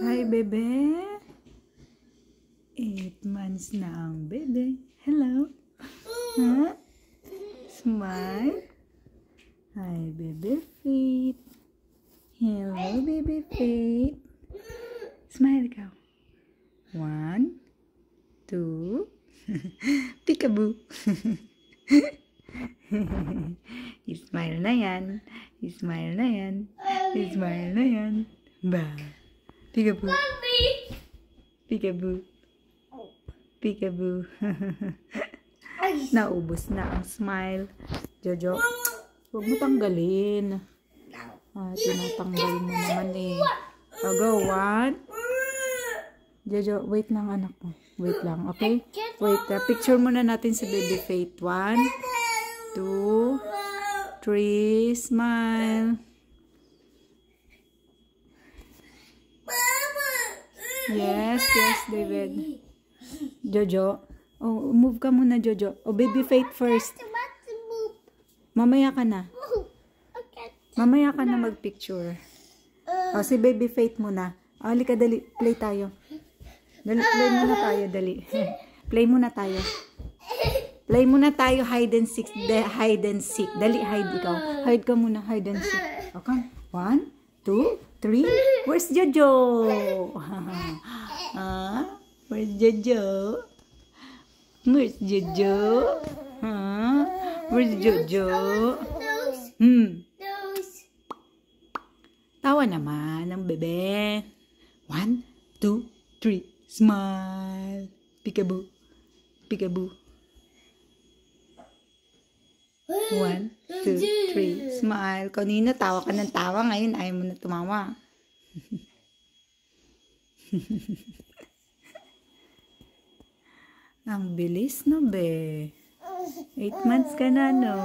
Hi, bebe. 8 months na ang bebe. Hello. Huh? Smile. Hi, baby feet. Hello, baby feet. Smile ikaw. 1, 2. Peekaboo. Smile na yan. Smile na yan. Smile na yan. Ba. Peekaboo. Peekaboo. Peekaboo. Naubos na ang smile. Jojo, huwag mo tanggalin. Tinatanggal mo naman eh. Go, 1. Jojo, wait lang anak ko. Wait lang, okay? Wait, picture muna natin si baby Faith. 1, 2, 3, smile. Yes, yes, David. Jojo. Oh, move ka muna, Jojo. Oh, baby Faith first. Mamaya ka na. Mamaya ka na mag-picture. Oh, si baby Faith muna. Oh, halika, dali. Play tayo. Dali, play muna tayo, dali. Play muna tayo. Play muna tayo, hide and seek. Hide and seek. Dali, hide ikaw. Hide ka muna, hide and seek. Okay. 1, 2, 3. Where's Jojo? Where's Jojo? Where's Jojo? Where's Jojo? Tawa naman ang bebe. 1, 2, 3. Smile. Peekaboo. Peekaboo. 1, 2, 3. Smile. Kanina tawa ka ng tawa. Ngayon ayaw mo na tumawa. Ang bilis no, be. 8 months ka na, no?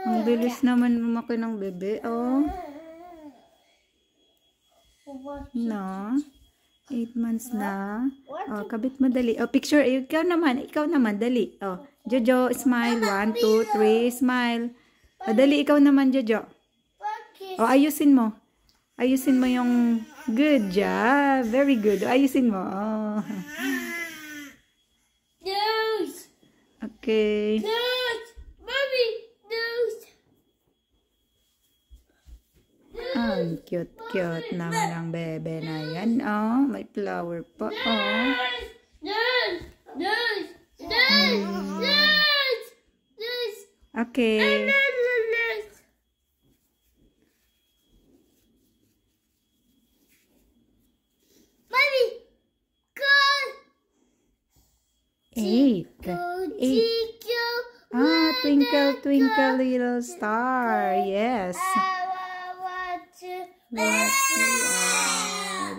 Ang bilis naman lumaki ng bebe, oh. No? 8 months na. Oh, kabit mo dali. Oh, picture. Ikaw naman, dali. Oh, Jojo, smile. 1, 2, 3, smile. Oh, dali, ikaw naman, Jojo. Oh, ayusin mo. Ayusin mo yung good job. Very good. Ayusin mo. Oh. Okay. Ang cute naman ang bebe na yan. Oh, may flower pa. Oh. Okay. 8. Twinkle, twinkle, little star. Yes.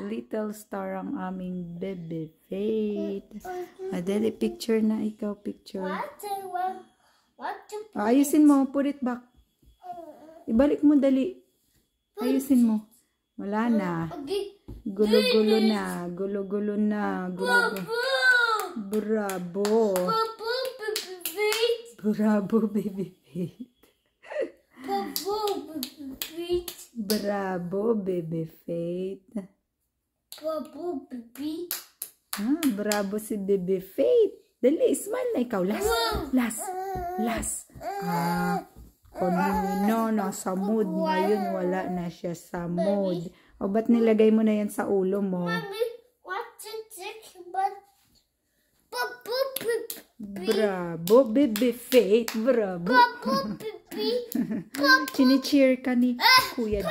Little star ang aming baby Faith. Dali, picture na ikaw, picture. Ayusin mo, put it back. Ibalik mo, dali. Ayusin mo. Wala na. Gulo-gulo na. Gulo-gulo na. Gulo-gulo. Bravo. Bravo, baby Faith. Bravo, baby Faith. Bravo, baby. Bravo si baby Faith. Dali, smile na ikaw. Last. Kanino, nasa mood. Ngayon, wala na siya sa mood. O, ba't nilagay mo na yan sa ulo mo? Bravo, baby Faith. Bravo. Bravo, baby. Chini-cheer ka ni Kuya Jo.